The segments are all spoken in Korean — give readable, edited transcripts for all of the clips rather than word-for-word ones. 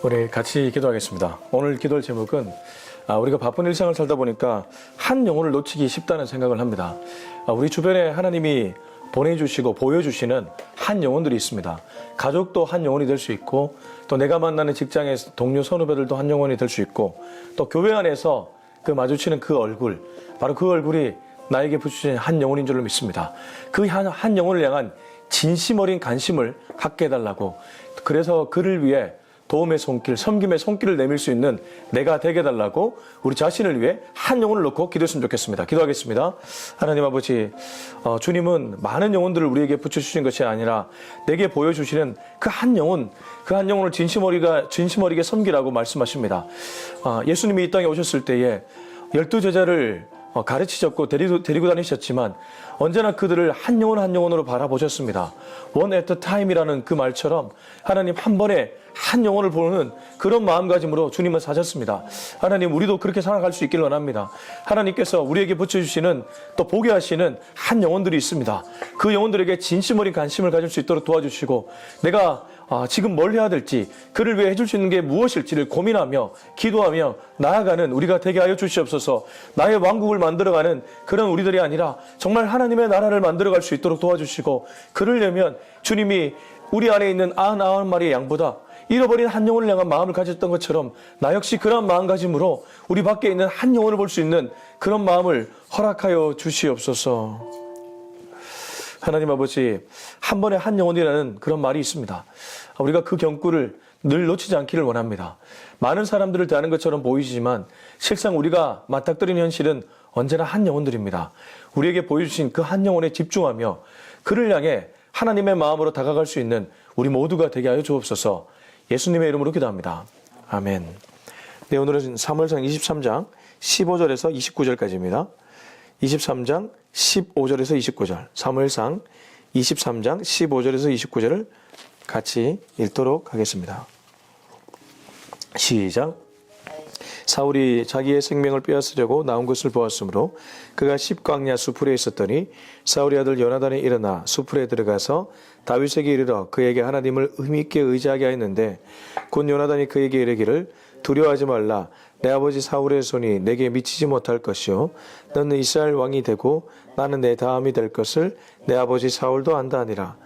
우리 같이 기도하겠습니다. 오늘 기도할 제목은 우리가 바쁜 일상을 살다 보니까 한 영혼을 놓치기 쉽다는 생각을 합니다. 우리 주변에 하나님이 보내주시고 보여주시는 한 영혼들이 있습니다. 가족도 한 영혼이 될 수 있고, 또 내가 만나는 직장의 동료 선후배들도 한 영혼이 될 수 있고, 또 교회 안에서 그 마주치는 그 얼굴, 바로 그 얼굴이 나에게 부주신 한 영혼인 줄로 믿습니다. 그 한 영혼을 향한 진심 어린 관심을 갖게 해달라고, 그래서 그를 위해 도움의 손길, 섬김의 손길을 내밀 수 있는 내가 되게 해달라고 우리 자신을 위해 한 영혼을 놓고 기도했으면 좋겠습니다. 기도하겠습니다. 하나님 아버지, 주님은 많은 영혼들을 우리에게 붙여주신 것이 아니라 내게 보여주시는 그 한 영혼, 그 한 영혼을 진심 어리게 섬기라고 말씀하십니다. 예수님이 이 땅에 오셨을 때에 12제자를 가르치셨고 데리고 다니셨지만 언제나 그들을 한 영혼 한 영혼으로 바라보셨습니다. One at a time이라는 그 말처럼 하나님 한 번에 한 영혼을 보는 그런 마음가짐으로 주님은 사셨습니다. 하나님, 우리도 그렇게 살아갈 수 있길 원합니다. 하나님께서 우리에게 붙여주시는, 또 보게 하시는 한 영혼들이 있습니다. 그 영혼들에게 진심 어린 관심을 가질 수 있도록 도와주시고, 내가 지금 뭘 해야 될지, 그를 위해 해줄 수 있는 게 무엇일지를 고민하며 기도하며 나아가는 우리가 되게 하여 주시옵소서. 나의 왕국을 만들어가는 그런 우리들이 아니라 정말 하나님의 나라를 만들어갈 수 있도록 도와주시고, 그러려면 주님이 우리 안에 있는 99마리의 양보다 잃어버린 한 영혼을 향한 마음을 가졌던 것처럼 나 역시 그런 마음가짐으로 우리 밖에 있는 한 영혼을 볼 수 있는 그런 마음을 허락하여 주시옵소서. 하나님 아버지, 한 번에 한 영혼이라는 그런 말이 있습니다. 우리가 그 경구를 늘 놓치지 않기를 원합니다. 많은 사람들을 대하는 것처럼 보이지만 실상 우리가 맞닥뜨리는 현실은 언제나 한 영혼들입니다. 우리에게 보여주신 그 한 영혼에 집중하며 그를 향해 하나님의 마음으로 다가갈 수 있는 우리 모두가 되게 하여 주옵소서. 예수님의 이름으로 기도합니다. 아멘. 네, 오늘은 사무엘상 23장 15절에서 29절까지입니다. 23장 15절에서 29절, 사무엘상 23장 15절에서 29절을 같이 읽도록 하겠습니다. 시작. 사울이 자기의 생명을 빼앗으려고 나온 것을 보았으므로 그가 십광야 수풀에 있었더니 사울의 아들 요나단이 일어나 수풀에 들어가서 다윗에게 이르러 그에게 하나님을 의미있게 의지하게 하였는데, 곧 요나단이 그에게 이르기를 두려워하지 말라. 내 아버지 사울의 손이 내게 미치지 못할 것이요 너는 이스라엘 왕이 되고 나는 내 다음이 될 것을 내 아버지 사울도 안다 하니라.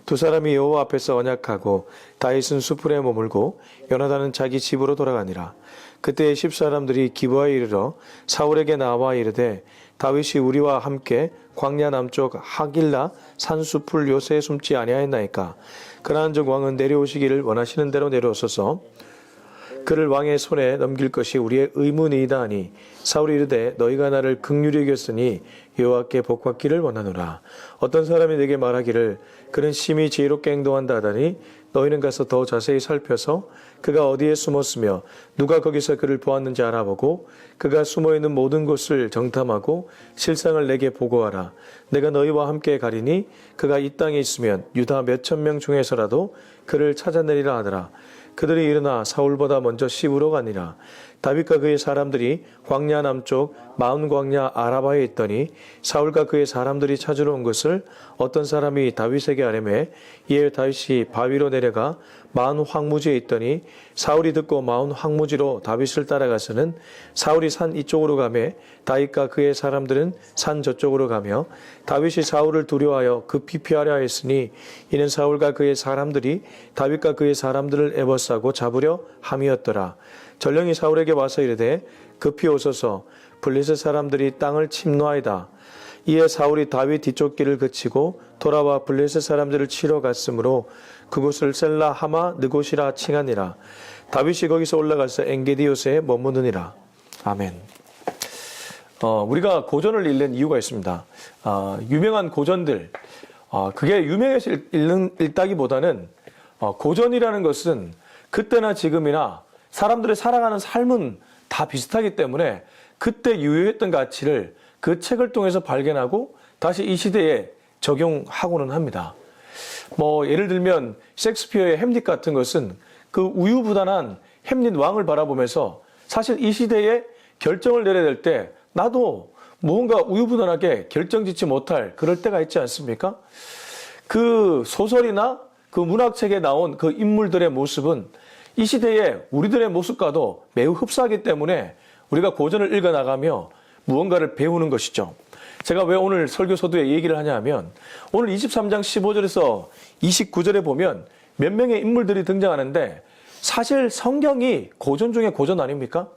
두 사람이 여호와 앞에서 언약하고 다윗은 수풀에 머물고 요나단은 자기 집으로 돌아가니라. 그때 10사람들이 기브아에 이르러 사울에게 나와 이르되 다윗이 우리와 함께 광야 남쪽 하길라 산수풀 요새에 숨지 아니하였나이까. 그러한즉 왕은 내려오시기를 원하시는 대로 내려오소서. 그를 왕의 손에 넘길 것이 우리의 의문이다 하니 사울이 이르되 너희가 나를 긍휼히 여겼으니 여호와께 복받기를 원하노라. 어떤 사람이 내게 말하기를 그는 심히 지혜롭게 행동한다 하다니 너희는 가서 더 자세히 살펴서 그가 어디에 숨었으며 누가 거기서 그를 보았는지 알아보고 그가 숨어있는 모든 곳을 정탐하고 실상을 내게 보고하라. 내가 너희와 함께 가리니 그가 이 땅에 있으면 유다 몇천 명 중에서라도 그를 찾아내리라 하더라. 그들이 일어나 사울보다 먼저 시브로 가니라. 다윗과 그의 사람들이 광야 남쪽 마운 광야 아라바에 있더니 사울과 그의 사람들이 찾으러 온 것을 어떤 사람이 다윗에게 아뢰매, 이에 다윗이 바위로 내려가 마운 황무지에 있더니 사울이 듣고 마운 황무지로 다윗을 따라가서는 사울이 산 이쪽으로 가매 다윗과 그의 사람들은 산 저쪽으로 가며 다윗이 사울을 두려워하여 급히 피하려 하였으니 이는 사울과 그의 사람들이 다윗과 그의 사람들을 애워싸고 잡으려 함이었더라. 전령이 사울에게 와서 이르되 급히 오소서, 블레셋 사람들이 땅을 침노하이다. 이에 사울이 다윗 뒤쪽 길을 그치고 돌아와 블레셋 사람들을 치러 갔으므로 그곳을 셀라 하마 느곳이라 칭하니라. 다윗이 거기서 올라가서 엔게디 요새에 머무느니라. 아멘. 우리가 고전을 읽는 이유가 있습니다. 유명한 고전들, 그게 유명해서 읽다기보다는 고전이라는 것은 그때나 지금이나 사람들의 살아가는 삶은 다 비슷하기 때문에 그때 유효했던 가치를 그 책을 통해서 발견하고 다시 이 시대에 적용하고는 합니다. 예를 들면 셰익스피어의 햄릿 같은 것은 그 우유부단한 햄릿 왕을 바라보면서 사실 이 시대에 결정을 내려야 될 때 나도 무언가 우유부단하게 결정짓지 못할 그럴 때가 있지 않습니까? 그 소설이나 그 문학책에 나온 그 인물들의 모습은 이 시대에 우리들의 모습과도 매우 흡사하기 때문에 우리가 고전을 읽어나가며 무언가를 배우는 것이죠. 제가 왜 오늘 설교 서두에 얘기를 하냐 하면 오늘 23장 15절에서 29절에 보면 몇 명의 인물들이 등장하는데 사실 성경이 고전 중에 고전 아닙니까?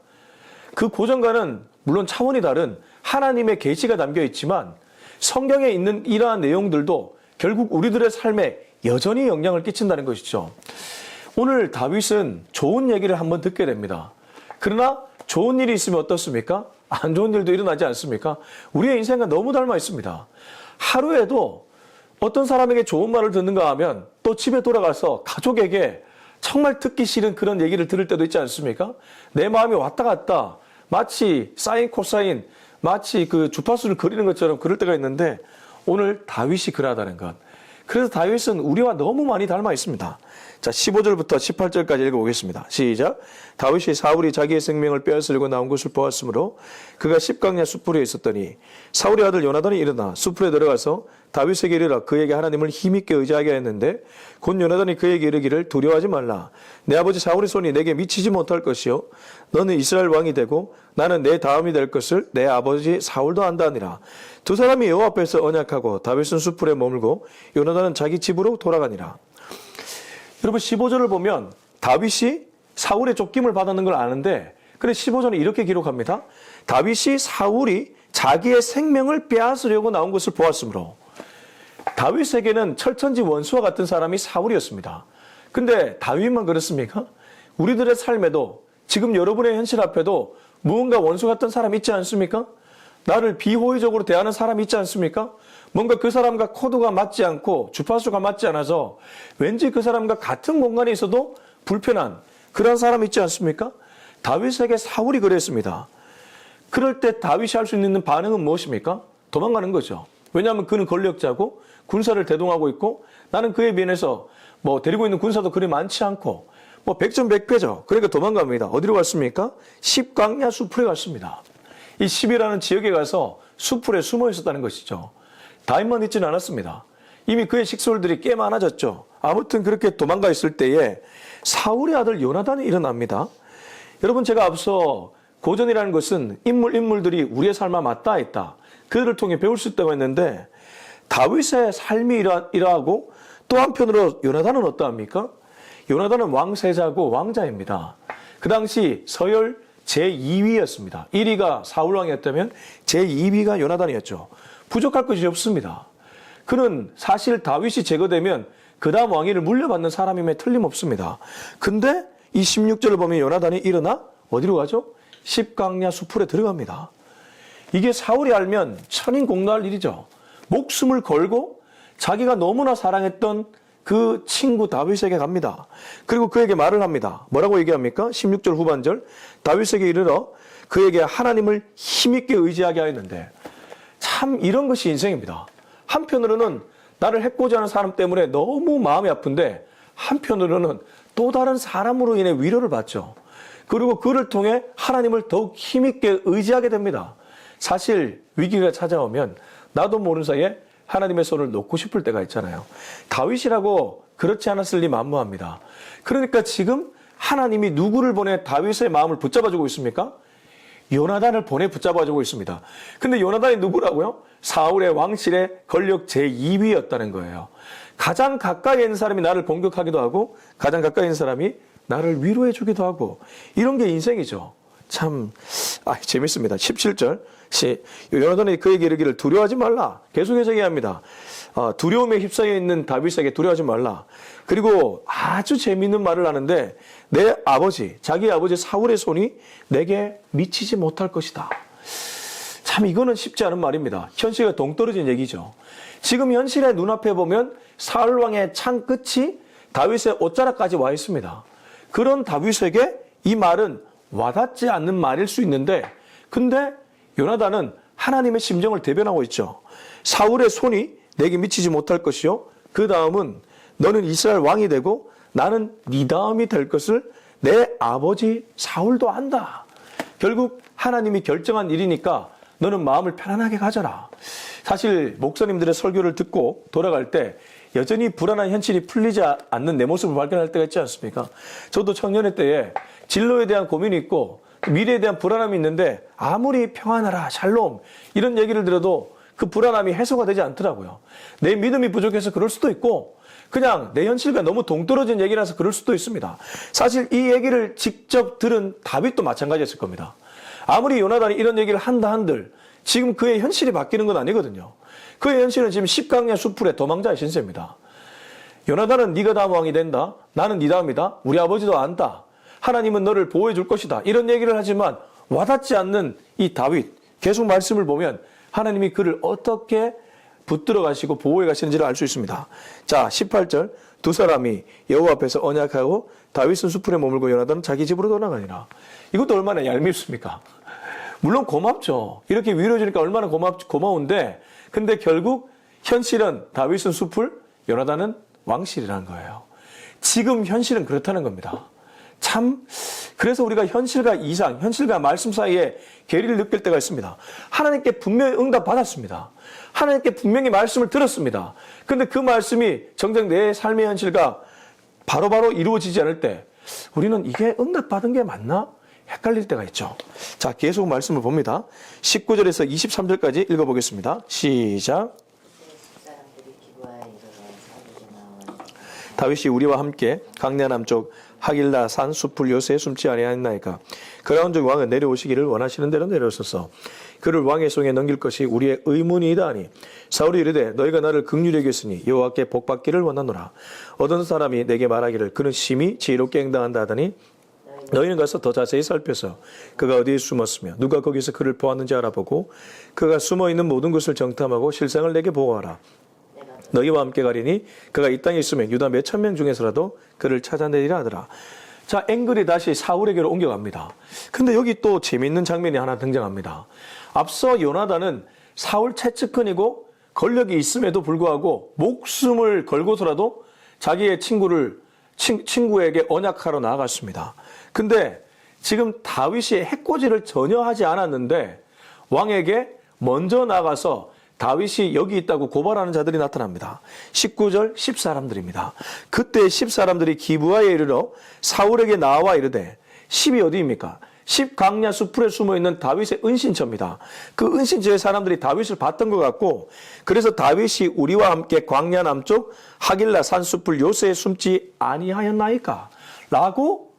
그 고전과는 물론 차원이 다른 하나님의 계시가 담겨 있지만 성경에 있는 이러한 내용들도 결국 우리들의 삶에 여전히 영향을 끼친다는 것이죠. 오늘 다윗은 좋은 얘기를 한번 듣게 됩니다. 그러나 좋은 일이 있으면 어떻습니까? 안 좋은 일도 일어나지 않습니까? 우리의 인생과 너무 닮아 있습니다. 하루에도 어떤 사람에게 좋은 말을 듣는가 하면 또 집에 돌아가서 가족에게 정말 듣기 싫은 그런 얘기를 들을 때도 있지 않습니까? 내 마음이 왔다 갔다 마치 사인 코사인 마치 그 주파수를 그리는 것처럼 그럴 때가 있는데 오늘 다윗이 그러하다는 것. 그래서 다윗은 우리와 너무 많이 닮아 있습니다. 자, 15절부터 18절까지 읽어보겠습니다. 시작. 다윗이 사울이 자기의 생명을 빼앗으려고 나온 것을 보았으므로 그가 십강야 숲풀에 있었더니 사울의 아들 요나단이 일어나 숲풀에 들어가서 다윗에게 이르라 그에게 하나님을 힘있게 의지하게 했는데 곧 요나단이 그에게 이르기를 두려워하지 말라. 내 아버지 사울의 손이 내게 미치지 못할 것이요 너는 이스라엘 왕이 되고 나는 내 다음이 될 것을 내 아버지 사울도 안다니라. 두 사람이 여호와 앞에서 언약하고 다윗은 숲풀에 머물고 요나단은 자기 집으로 돌아가니라. 여러분 15절을 보면 다윗이 사울의 쫓김을 받았는 걸 아는데 그래 15절에 이렇게 기록합니다. 다윗이 사울이 자기의 생명을 빼앗으려고 나온 것을 보았으므로 다윗에게는 철천지 원수와 같은 사람이 사울이었습니다. 근데 다윗만 그렇습니까? 우리들의 삶에도 지금 여러분의 현실 앞에도 무언가 원수 같은 사람 있지 않습니까? 나를 비호의적으로 대하는 사람이 있지 않습니까? 뭔가 그 사람과 코드가 맞지 않고 주파수가 맞지 않아서 왠지 그 사람과 같은 공간에 있어도 불편한 그런 사람이 있지 않습니까? 다윗에게 사울이 그랬습니다. 그럴 때 다윗이 할 수 있는 반응은 무엇입니까? 도망가는 거죠. 왜냐하면 그는 권력자고 군사를 대동하고 있고 나는 그에 비해서 데리고 있는 군사도 그리 많지 않고 백전백패죠. 그러니까 도망갑니다. 어디로 갔습니까? 십강야 숲풀에 갔습니다. 이 십이라는 지역에 가서 숲풀에 숨어 있었다는 것이죠. 다윗만 있지는 않았습니다. 이미 그의 식솔들이 꽤 많아졌죠. 아무튼 그렇게 도망가 있을 때에 사울의 아들 요나단이 일어납니다. 여러분 제가 앞서 고전이라는 것은 인물들이 우리의 삶과 맞닿아 있다. 그들을 통해 배울 수 있다고 했는데 다윗의 삶이 이러하고 또 한편으로 요나단은 어떠합니까? 요나단은 왕세자고 왕자입니다. 그 당시 서열 제2위였습니다. 1위가 사울왕이었다면 제2위가 요나단이었죠. 부족할 것이 없습니다. 그는 사실 다윗이 제거되면 그 다음 왕위를 물려받는 사람임에 틀림없습니다. 근데 이 16절을 보면 요나단이 일어나 어디로 가죠? 십강야 숲풀에 들어갑니다. 이게 사울이 알면 천인공노할 일이죠. 목숨을 걸고 자기가 너무나 사랑했던 그 친구 다윗에게 갑니다. 그리고 그에게 말을 합니다. 뭐라고 얘기합니까? 16절 후반절 다윗에게 이르러 그에게 하나님을 힘있게 의지하게 하였는데 참 이런 것이 인생입니다. 한편으로는 나를 해코지 하는 사람 때문에 너무 마음이 아픈데 한편으로는 또 다른 사람으로 인해 위로를 받죠. 그리고 그를 통해 하나님을 더욱 힘있게 의지하게 됩니다. 사실 위기가 찾아오면 나도 모르는 사이에 하나님의 손을 놓고 싶을 때가 있잖아요. 다윗이라고 그렇지 않았을 리 만무합니다. 그러니까 지금 하나님이 누구를 보내 다윗의 마음을 붙잡아주고 있습니까? 요나단을 보내 붙잡아주고 있습니다. 근데 요나단이 누구라고요? 사울의 왕실의 권력 제2위였다는 거예요. 가장 가까이 있는 사람이 나를 공격하기도 하고 가장 가까이 있는 사람이 나를 위로해 주기도 하고 이런 게 인생이죠. 참 재밌습니다. 17절 요나단이 그에게 이르기를 두려워하지 말라. 계속해서 얘기합니다. 두려움에 휩싸여 있는 다윗에게 두려워하지 말라. 그리고 아주 재미있는 말을 하는데 내 아버지, 자기 아버지 사울의 손이 내게 미치지 못할 것이다. 참 이거는 쉽지 않은 말입니다. 현실과 동떨어진 얘기죠. 지금 현실의 눈앞에 보면 사울 왕의 창 끝이 다윗의 옷자락까지 와 있습니다. 그런 다윗에게 이 말은 와닿지 않는 말일 수 있는데 근데 요나단은 하나님의 심정을 대변하고 있죠. 사울의 손이 내게 미치지 못할 것이요. 그 다음은 너는 이스라엘 왕이 되고 나는 네 다음이 될 것을 내 아버지 사울도 안다. 결국 하나님이 결정한 일이니까 너는 마음을 편안하게 가져라. 사실 목사님들의 설교를 듣고 돌아갈 때 여전히 불안한 현실이 풀리지 않는 내 모습을 발견할 때가 있지 않습니까? 저도 청년의 때에 진로에 대한 고민이 있고 미래에 대한 불안함이 있는데 아무리 평안하라, 샬롬 이런 얘기를 들어도 그 불안함이 해소가 되지 않더라고요. 내 믿음이 부족해서 그럴 수도 있고 그냥 내 현실과 너무 동떨어진 얘기라서 그럴 수도 있습니다. 사실 이 얘기를 직접 들은 다윗도 마찬가지였을 겁니다. 아무리 요나단이 이런 얘기를 한다 한들 지금 그의 현실이 바뀌는 건 아니거든요. 그의 현실은 지금 십강야 수풀의 도망자의 신세입니다. 요나단은 네가 다음 왕이 된다. 나는 네 다음이다. 우리 아버지도 안다. 하나님은 너를 보호해 줄 것이다. 이런 얘기를 하지만 와닿지 않는 이 다윗. 계속 말씀을 보면 하나님이 그를 어떻게 붙들어 가시고 보호해 가시는지를 알 수 있습니다. 자, 18절. 두 사람이 여호와 앞에서 언약하고 다윗은 수풀에 머물고 요나단은 자기 집으로 돌아가니라. 이것도 얼마나 얄밉습니까? 물론 고맙죠. 이렇게 위로해 주니까 얼마나 고마운데 근데 결국 현실은 다윗은 수풀, 요나단은 왕실이라는 거예요. 지금 현실은 그렇다는 겁니다. 참 그래서 우리가 현실과 이상, 현실과 말씀 사이에 괴리를 느낄 때가 있습니다. 하나님께 분명히 응답 받았습니다. 하나님께 분명히 말씀을 들었습니다. 근데 그 말씀이 정작 내 삶의 현실과 바로바로 이루어지지 않을 때 우리는 이게 응답 받은 게 맞나? 헷갈릴 때가 있죠. 자, 계속 말씀을 봅니다. 19절에서 23절까지 읽어보겠습니다. 시작. 다윗이 우리와 함께 강야 남쪽 하길라 산 숲을 요새에 숨지 아니하였나이까. 그라운드 왕은 내려오시기를 원하시는 대로 내려오소서. 그를 왕의 손에 넘길 것이 우리의 의문이다 하니 사울이 이르되 너희가 나를 긍휼히 여겼으니 여호와께 복받기를 원하노라. 어떤 사람이 내게 말하기를 그는 심히 지혜롭게 행동한다 하더니 너희는 가서 더 자세히 살펴서 그가 어디에 숨었으며 누가 거기서 그를 보았는지 알아보고 그가 숨어있는 모든 것을 정탐하고 실상을 내게 보고하라. 너희와 함께 가리니 그가 이 땅에 있으면 유다 몇천 명 중에서라도 그를 찾아내리라 하더라. 자, 앵글이 다시 사울에게로 옮겨갑니다. 근데 여기 또 재미있는 장면이 하나 등장합니다. 앞서 요나단은 사울 최측근이고 권력이 있음에도 불구하고 목숨을 걸고서라도 자기의 친구에게 언약하러 나아갔습니다. 근데 지금 다윗이 해코지를 전혀 하지 않았는데 왕에게 먼저 나가서 다윗이 여기 있다고 고발하는 자들이 나타납니다. 19절 10사람들입니다. 그때 10사람들이 기브아에 이르러 사울에게 나와 이르되 10이 어디입니까? 10강야 수풀에 숨어있는 다윗의 은신처입니다. 그 은신처의 사람들이 다윗을 봤던 것 같고 그래서 다윗이 우리와 함께 광야 남쪽 하길라 산수풀 요새에 숨지 아니하였나이까? 라고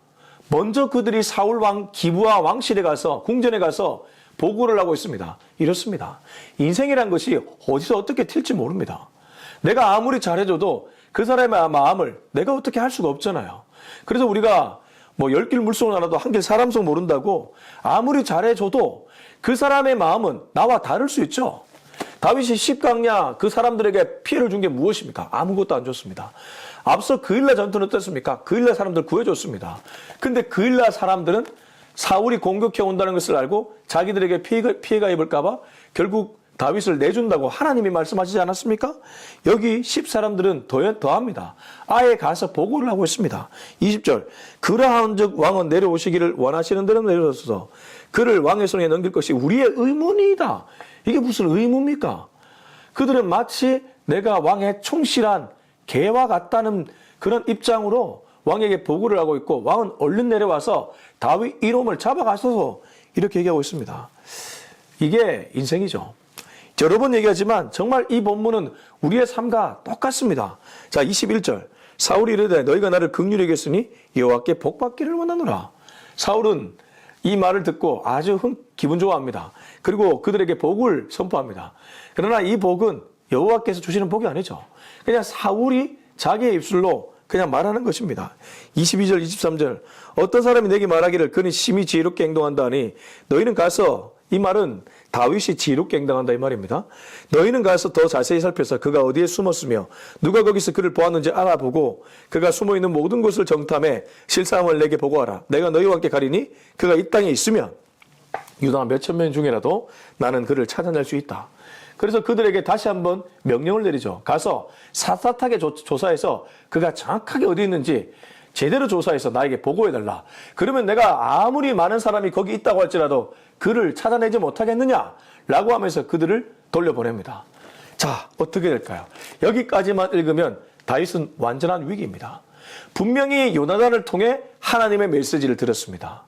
먼저 그들이 사울 왕 기브아 왕실에 가서 궁전에 가서 보고를 하고 있습니다. 이렇습니다. 인생이란 것이 어디서 어떻게 튈지 모릅니다. 내가 아무리 잘해줘도 그 사람의 마음을 내가 어떻게 할 수가 없잖아요. 그래서 우리가 뭐 10길 물속을 나눠도 한 길 사람 속 모른다고 아무리 잘해줘도 그 사람의 마음은 나와 다를 수 있죠. 다윗이 십강야 그 사람들에게 피해를 준 게 무엇입니까? 아무것도 안 줬습니다. 앞서 그일라 전투는 어땠습니까? 그일라 사람들 구해줬습니다. 근데 그일라 사람들은 사울이 공격해 온다는 것을 알고 자기들에게 피해가 입을까봐 결국 다윗을 내준다고 하나님이 말씀하시지 않았습니까? 여기 10사람들은 더합니다. 아예 가서 보고를 하고 있습니다. 20절 그러한즉 왕은 내려오시기를 원하시는 대로 내려오소서. 그를 왕의 손에 넘길 것이 우리의 의문이다. 이게 무슨 의문입니까? 그들은 마치 내가 왕의 충실한 개와 같다는 그런 입장으로 왕에게 보고를 하고 있고 왕은 얼른 내려와서 다윗 이놈을 잡아가셔서 이렇게 얘기하고 있습니다. 이게 인생이죠. 여러 번 얘기하지만 정말 이 본문은 우리의 삶과 똑같습니다. 자, 21절 사울이 이르되 너희가 나를 긍휼히 여겼으니 여호와께 복받기를 원하노라. 사울은 이 말을 듣고 아주 기분 좋아합니다. 그리고 그들에게 복을 선포합니다. 그러나 이 복은 여호와께서 주시는 복이 아니죠. 그냥 사울이 자기의 입술로 그냥 말하는 것입니다. 22절 23절 어떤 사람이 내게 말하기를 그는 심히 지혜롭게 행동한다 하니 너희는 가서 이 말은 다윗이 지혜롭게 행동한다 이 말입니다. 너희는 가서 더 자세히 살펴서 그가 어디에 숨었으며 누가 거기서 그를 보았는지 알아보고 그가 숨어있는 모든 곳을 정탐해 실상을 내게 보고하라. 내가 너희와 함께 가리니 그가 이 땅에 있으면 유다 몇천 명 중에라도 나는 그를 찾아낼 수 있다. 그래서 그들에게 다시 한번 명령을 내리죠. 가서 샅샅하게 조사해서 그가 정확하게 어디 있는지 제대로 조사해서 나에게 보고해달라. 그러면 내가 아무리 많은 사람이 거기 있다고 할지라도 그를 찾아내지 못하겠느냐? 라고 하면서 그들을 돌려보냅니다. 자, 어떻게 될까요? 여기까지만 읽으면 다윗은 완전한 위기입니다. 분명히 요나단을 통해 하나님의 메시지를 들었습니다.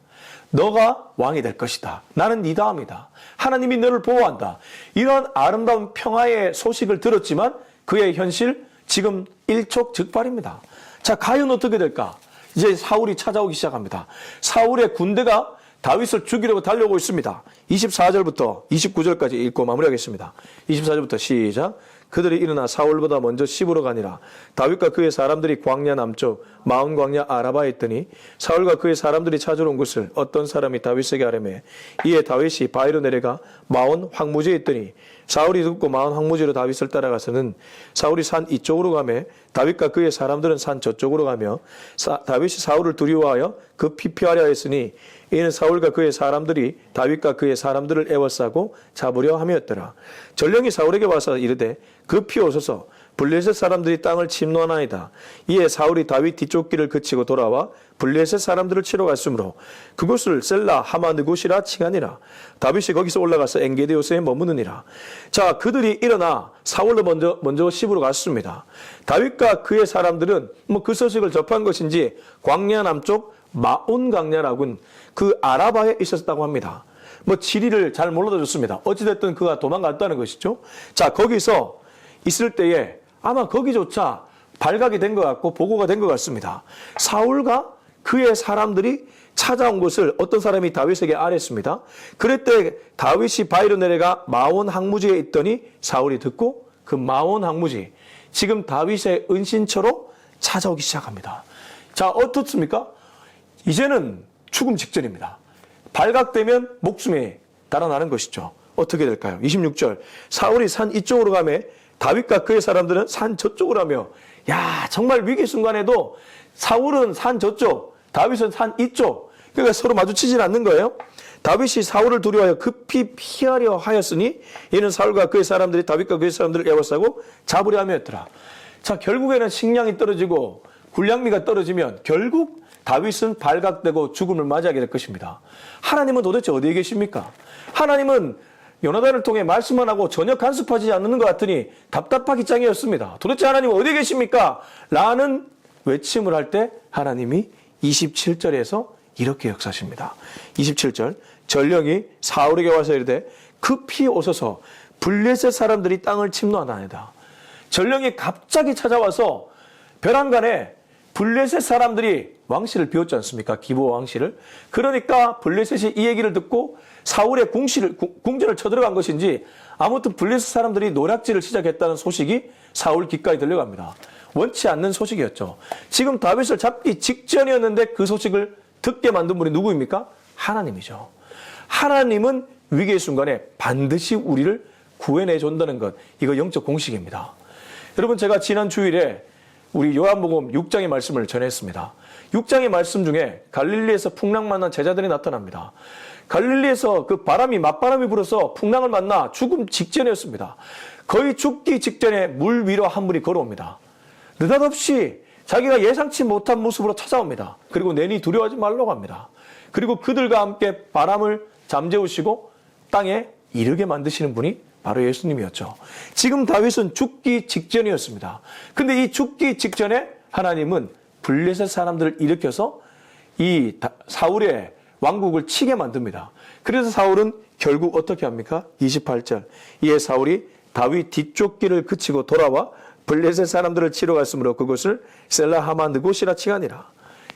너가 왕이 될 것이다. 나는 네 다음이다. 하나님이 너를 보호한다. 이런 아름다운 평화의 소식을 들었지만 그의 현실 지금 일촉즉발입니다. 자, 과연 어떻게 될까? 이제 사울이 찾아오기 시작합니다. 사울의 군대가 다윗을 죽이려고 달려오고 있습니다. 24절부터 29절까지 읽고 마무리하겠습니다. 24절부터 시작. 그들이 일어나 사울보다 먼저 시부로 가니라. 다윗과 그의 사람들이 광야 남쪽 마온 광야 아라바에 있더니 사울과 그의 사람들이 찾아온 것을 어떤 사람이 다윗에게 아뢰매 이에 다윗이 바위로 내려가 마온 황무지에 있더니 사울이 듣고 마온 황무지로 다윗을 따라가서는 사울이 산 이쪽으로 가매 다윗과 그의 사람들은 산 저쪽으로 가며 다윗이 사울을 두려워하여 급히 피하려 했으니 이는 사울과 그의 사람들이 다윗과 그의 사람들을 애워싸고 잡으려 함이었더라. 전령이 사울에게 와서 이르되 급히 오소서 블레셋 사람들이 땅을 침노하나이다. 이에 사울이 다윗 뒤쪽 길을 그치고 돌아와 블레셋 사람들을 치러 갔으므로 그곳을 셀라 하마 느곳이라 칭하니라. 다윗이 거기서 올라가서 엔게디 요새에 머무느니라. 자, 그들이 일어나 사울로 먼저 시부로 갔습니다. 다윗과 그의 사람들은 그 소식을 접한 것인지 광야 남쪽 마온 광야라군 그 아라바에 있었다고 합니다. 지리를 잘 몰라도 좋습니다. 어찌됐든 그가 도망갔다는 것이죠. 자, 거기서 있을 때에 아마 거기조차 발각이 된 것 같고 보고가 된 것 같습니다. 사울과 그의 사람들이 찾아온 것을 어떤 사람이 다윗에게 아뢰었습니다. 그랬때 다윗이 바위로 내려가 마온 항무지에 있더니 사울이 듣고 그 마온 항무지 지금 다윗의 은신처로 찾아오기 시작합니다. 자, 어떻습니까? 이제는 죽음 직전입니다. 발각되면 목숨이 달아나는 것이죠. 어떻게 될까요? 26절 사울이 산 이쪽으로 가매 다윗과 그의 사람들은 산 저쪽으로 하며 야, 정말 위기 순간에도 사울은 산 저쪽, 다윗은 산 이쪽. 그러니까 서로 마주치질 않는 거예요. 다윗이 사울을 두려워하여 급히 피하려 하였으니 이는 사울과 그의 사람들이 다윗과 그의 사람들을 애워싸고 잡으려 함이었더라. 자, 결국에는 식량이 떨어지고 군량미가 떨어지면 결국 다윗은 발각되고 죽음을 맞이하게 될 것입니다. 하나님은 도대체 어디에 계십니까? 하나님은 요나단을 통해 말씀만 하고 전혀 간섭하지 않는 것 같으니 답답하기 짱이었습니다. 도대체 하나님은 어디에 계십니까? 라는 외침을 할 때 하나님이 27절에서 이렇게 역사하십니다. 27절 전령이 사울에게 와서 이르되 급히 오소서 블레셋 사람들이 땅을 침노하나이다. 전령이 갑자기 찾아와서 벼랑간에 블레셋 사람들이 왕실을 비웠지 않습니까? 기브아 왕실을. 그러니까 블레셋이 이 얘기를 듣고 사울의 궁전을 쳐들어간 것인지 아무튼 블레셋 사람들이 노략질을 시작했다는 소식이 사울 귓가에 들려갑니다. 원치 않는 소식이었죠. 지금 다윗을 잡기 직전이었는데 그 소식을 듣게 만든 분이 누구입니까? 하나님이죠. 하나님은 위기의 순간에 반드시 우리를 구해내 준다는 것. 이거 영적 공식입니다. 여러분, 제가 지난 주일에 우리 요한복음 6장의 말씀을 전했습니다. 6장의 말씀 중에 갈릴리에서 풍랑 만난 제자들이 나타납니다. 갈릴리에서 그 맞바람이 불어서 풍랑을 만나 죽음 직전이었습니다. 거의 죽기 직전에 물 위로 한 분이 걸어옵니다. 느닷없이 자기가 예상치 못한 모습으로 찾아옵니다. 그리고 내니 두려워하지 말라고 합니다. 그리고 그들과 함께 바람을 잠재우시고 땅에 이르게 만드시는 분이 바로 예수님이었죠. 지금 다윗은 죽기 직전이었습니다. 근데 이 죽기 직전에 하나님은 블레셋 사람들을 일으켜서 이 사울의 왕국을 치게 만듭니다. 그래서 사울은 결국 어떻게 합니까? 28절 이에 사울이 다윗 뒤쪽 길을 그치고 돌아와 블레셋 사람들을 치러 갔으므로 그곳을 셀라 하마 느곳이라 칭하니라.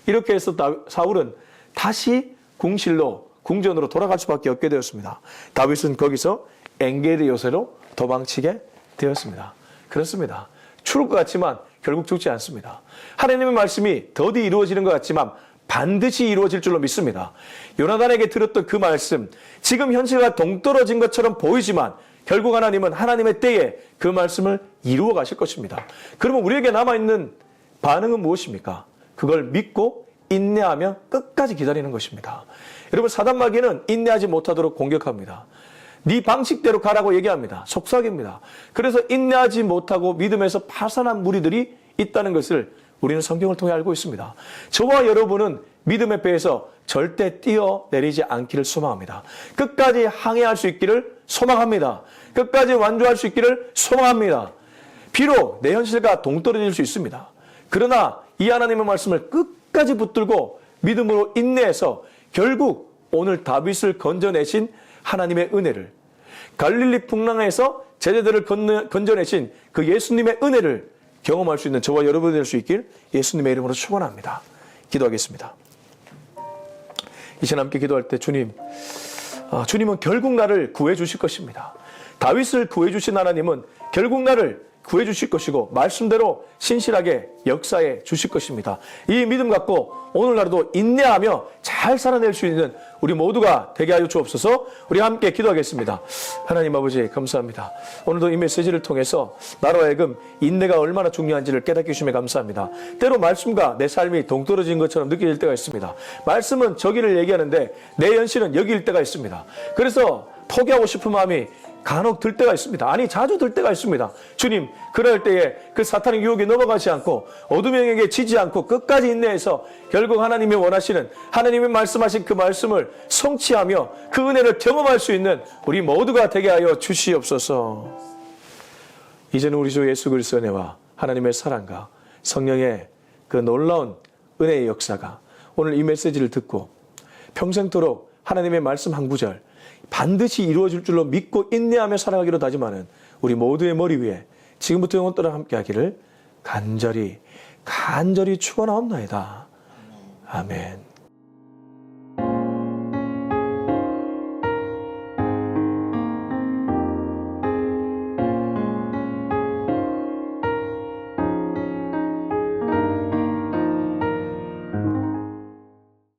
이렇게 해서 사울은 다시 궁전으로 돌아갈 수밖에 없게 되었습니다. 다윗은 거기서 엔게디 요새로 도망치게 되었습니다. 그렇습니다. 죽을 것 같지만 결국 죽지 않습니다. 하나님의 말씀이 더디 이루어지는 것 같지만 반드시 이루어질 줄로 믿습니다. 요나단에게 들었던 그 말씀, 지금 현실과 동떨어진 것처럼 보이지만 결국 하나님은 하나님의 때에 그 말씀을 이루어 가실 것입니다. 그러면 우리에게 남아있는 반응은 무엇입니까? 그걸 믿고 인내하며 끝까지 기다리는 것입니다. 여러분, 사단 마귀는 인내하지 못하도록 공격합니다. 네 방식대로 가라고 얘기합니다. 속삭입니다. 그래서 인내하지 못하고 믿음에서 파산한 무리들이 있다는 것을 우리는 성경을 통해 알고 있습니다. 저와 여러분은 믿음의 배에서 절대 뛰어내리지 않기를 소망합니다. 끝까지 항해할 수 있기를 소망합니다. 끝까지 완주할 수 있기를 소망합니다. 비록 내 현실과 동떨어질 수 있습니다. 그러나 이 하나님의 말씀을 끝까지 붙들고 믿음으로 인내해서 결국 오늘 다윗을 건져내신 하나님의 은혜를, 갈릴리 풍랑에서 제자들을 건져내신 그 예수님의 은혜를 경험할 수 있는 저와 여러분이 될 수 있길 예수님의 이름으로 축원합니다. 기도하겠습니다. 이 시간 함께 기도할 때 주님은 결국 나를 구해 주실 것입니다. 다윗을 구해 주신 하나님은 결국 나를 구해 주실 것이고 말씀대로 신실하게 역사해 주실 것입니다. 이 믿음 갖고 오늘날도 인내하며 잘 살아낼 수 있는 우리 모두가 되게 하여 주옵소서. 우리 함께 기도하겠습니다. 하나님 아버지 감사합니다. 오늘도 이 메시지를 통해서 나로 하여금 인내가 얼마나 중요한지를 깨닫게 해주심에 감사합니다. 때로 말씀과 내 삶이 동떨어진 것처럼 느껴질 때가 있습니다. 말씀은 저기를 얘기하는데 내 현실은 여기일 때가 있습니다. 그래서 포기하고 싶은 마음이 간혹 들 때가 있습니다. 아니 자주 들 때가 있습니다. 주님, 그럴 때에 그 사탄의 유혹에 넘어가지 않고 어둠의 영에게 지지 않고 끝까지 인내해서 결국 하나님이 원하시는, 하나님이 말씀하신 그 말씀을 성취하며 그 은혜를 경험할 수 있는 우리 모두가 되게 하여 주시옵소서. 이제는 우리 주 예수 그리스도의 은혜와 하나님의 사랑과 성령의 그 놀라운 은혜의 역사가 오늘 이 메시지를 듣고 평생토록 하나님의 말씀 한 구절 반드시 이루어질 줄로 믿고 인내하며 살아가기로 다짐하는 우리 모두의 머리 위에 지금부터 영원토록 함께하기를 간절히 축원하옵나이다. 아멘.